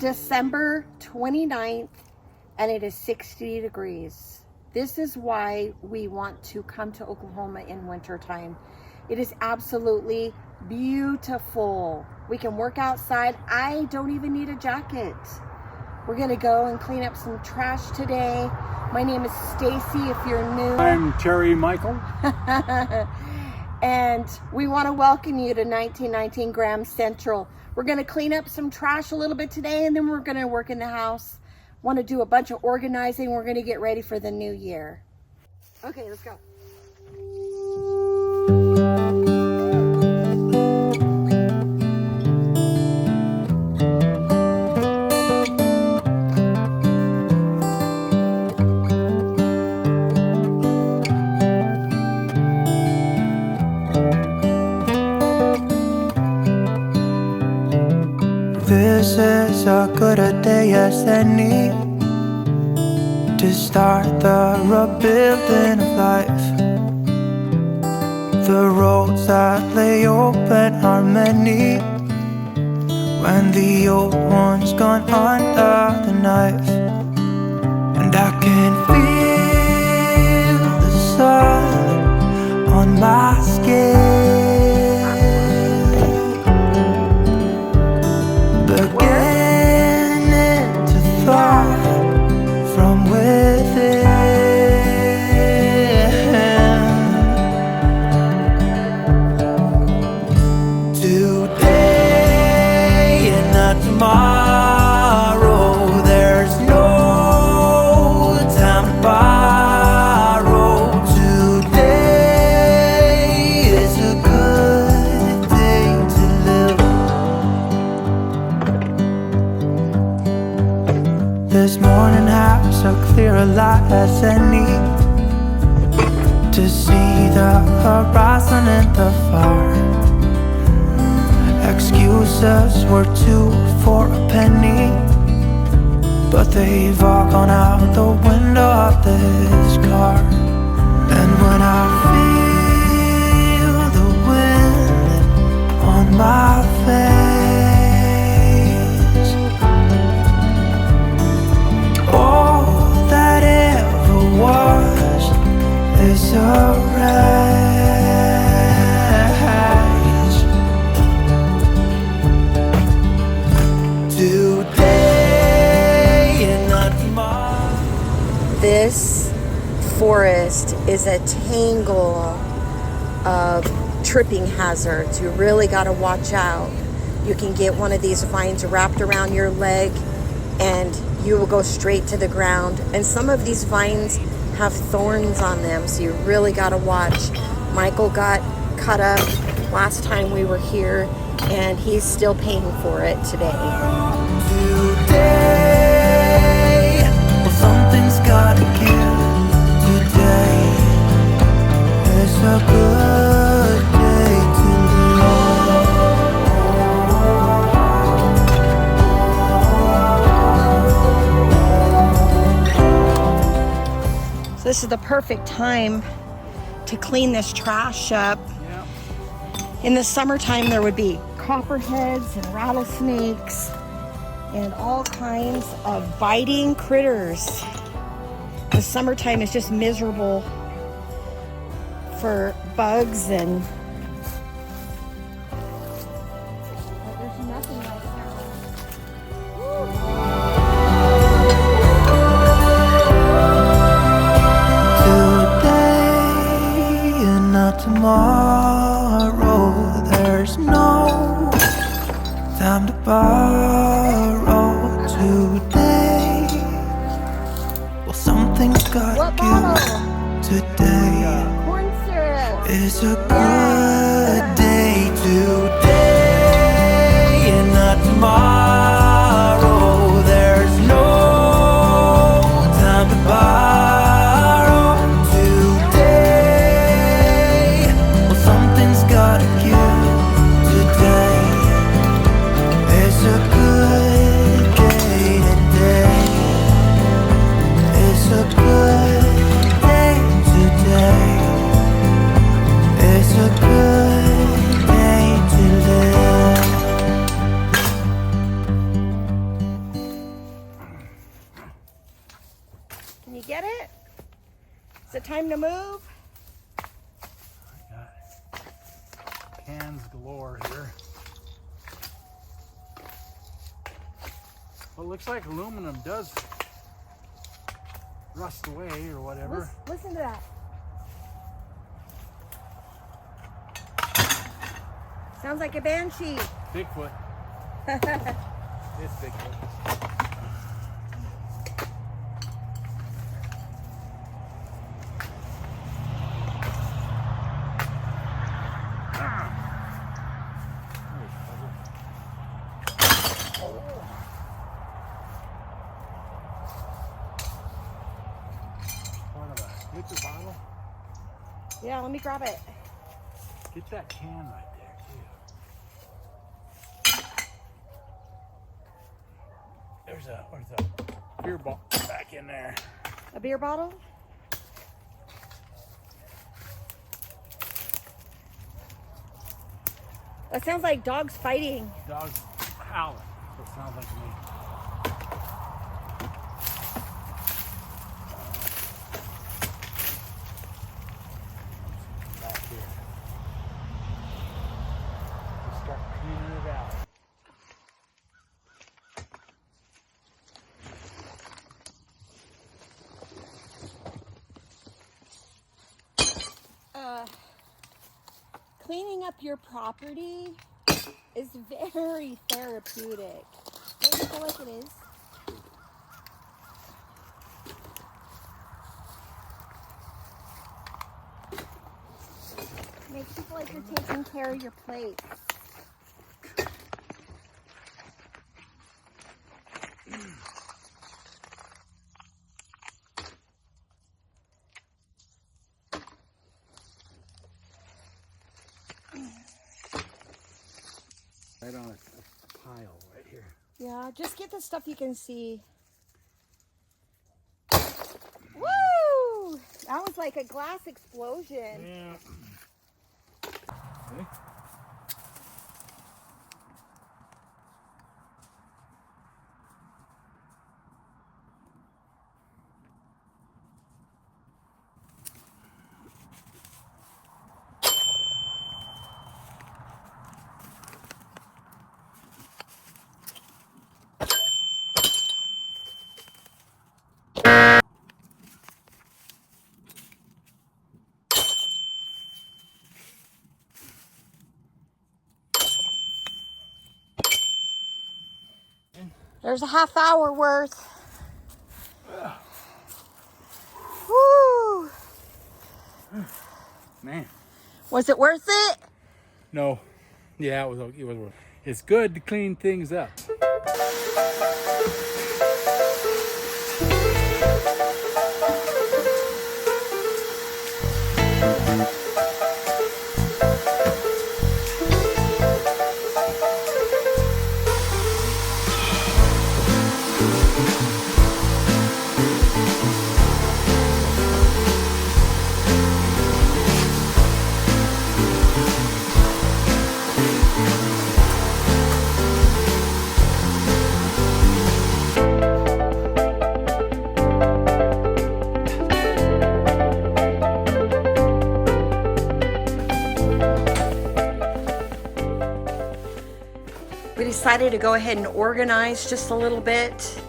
December 29th and it is 60 degrees. This is why we want to come to Oklahoma in wintertime. It is absolutely beautiful. We can work outside. I don't even need a jacket. We're gonna go and clean up some trash today. My name is Stacey if you're new. I'm Terry Michael. And we want to welcome you to 1919 Graham Central. We're going to clean up some trash a little bit today, and then we're going to work in the house. Want to do a bunch of organizing. We're going to get ready for the new year. Okay, let's go. This is a good a day as any to start the rebuilding of life. The roads that lay open are many when the old one's gone under the knife. And I can feel the sun on my skin, beginning to thaw from within. Today and not tomorrow, there's no time to borrow. Today is a good day to live. This morning has a clearer light as any to see the horizon and the far. Excuses were 2 for a penny, but they've all gone out the window of this car. And when I feel the wind on my face, all that ever was is a race. Today and not tomorrow. This forest is a tangle of tripping hazards. You really got to watch out. You can get one of these vines wrapped around your leg and you will go straight to the ground. And some of these vines have thorns on them, so you really got to watch. Michael got cut up last time we were here and he's still paying for it today. Today, well, something's gotta give. Today is a good day to live. this is the perfect time to clean this trash up. Yeah. In the summertime, there would be copperheads and rattlesnakes and all kinds of biting critters. The summertime is just miserable for bugs and there's nothing right Today and not tomorrow. There's no time to borrow today. Well, something's gotta give today. corn syrup. It's a good day today and not tomorrow. There's no time to borrow today. Well, something's gotta give today. It's a good day today. It's a good day today. It's a good day to live. Can you get it? Is it time to move? Got cans galore here. Well, it looks like aluminum does rust away or whatever. Listen to that. Sounds like a banshee. Bigfoot. It's Bigfoot. Liquor bottle. Yeah, let me grab it. Get that can right there too. There's a beer bottle back in there. A beer bottle? That sounds like dogs fighting. Dogs howling. That's what it sounds like to me. Back here. Let's start cleaning it out. Cleaning up your property is very therapeutic. Don't you feel like it is? Makes you feel like you're taking care of your plate. Right on a pile right here. Yeah, just get the stuff you can see. Woo! That was like a glass explosion. Yeah. Okay. There's a half hour worth. Woo! Man. Was it worth it? No. Yeah, it was worth it. It's good to clean things up. decided to go ahead and organize just a little bit.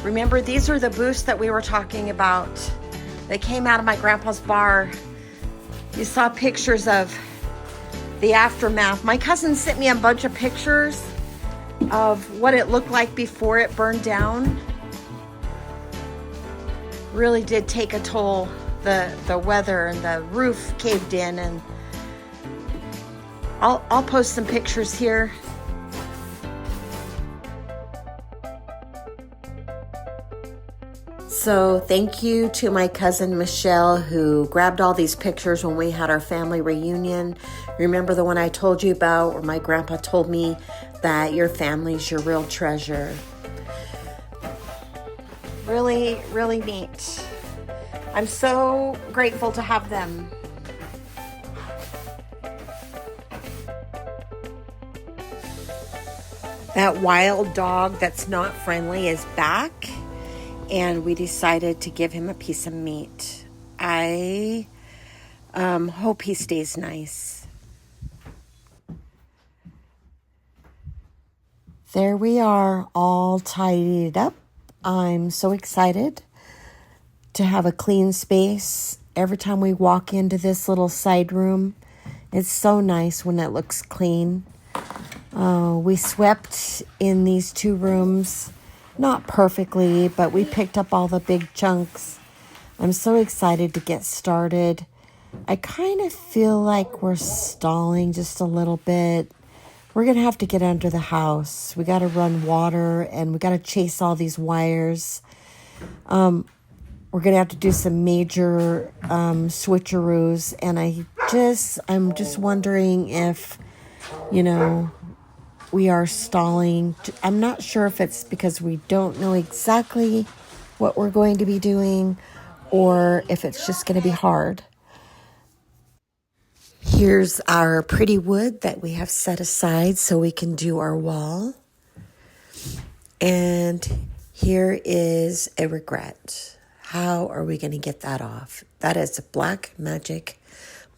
Remember, these are the booths that we were talking about. They came out of my grandpa's bar. You saw pictures of the aftermath. My cousin sent me a bunch of pictures of what it looked like before it burned down. Really did take a toll. The weather, and the roof caved in, and I'll post some pictures here. So thank you to my cousin Michelle, who grabbed all these pictures when we had our family reunion. Remember the one I told you about where my grandpa told me that your family's your real treasure? Really, really neat. I'm so grateful to have them. That wild dog that's not friendly is back, and we decided to give him a piece of meat. I hope he stays nice. There we are, all tidied up. I'm so excited to have a clean space. Every time we walk into this little side room, it's so nice when it looks clean. We swept in these 2 rooms, not perfectly, but we picked up all the big chunks. I'm so excited to get started. I kind of feel like we're stalling just a little bit. We're going to have to get under the house. We got to run water, and we got to chase all these wires. We're going to have to do some major switcheroos, and I'm just wondering if, we are stalling. I'm not sure if it's because we don't know exactly what we're going to be doing, or if it's just going to be hard. Here's our pretty wood that we have set aside so we can do our wall. And here is a regret. How are we going to get that off? That is a black magic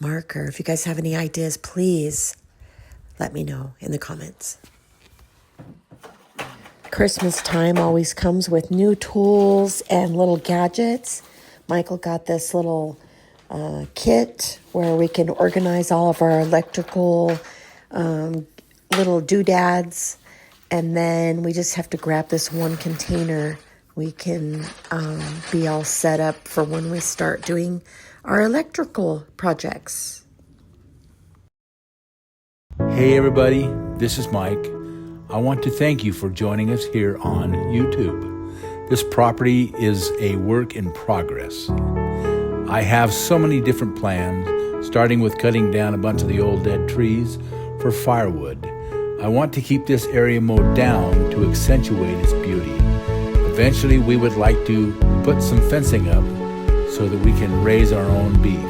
marker. If you guys have any ideas, please let me know in the comments. Christmas time always comes with new tools and little gadgets. Michael got this little kit where we can organize all of our electrical little doodads, and then we just have to grab this one container. We can be all set up for when we start doing our electrical projects. Hey everybody, this is Mike. I want to thank you for joining us here on YouTube. This property is a work in progress. I have so many different plans, starting with cutting down a bunch of the old dead trees for firewood. I want to keep this area mowed down to accentuate its beauty. Eventually, we would like to put some fencing up so that we can raise our own beef.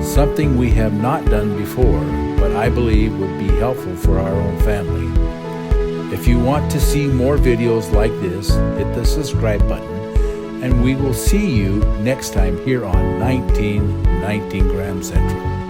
Something we have not done before, but I believe would be helpful for our own family. If you want to see more videos like this, hit the subscribe button, and we will see you next time here on 1919 Graham Central.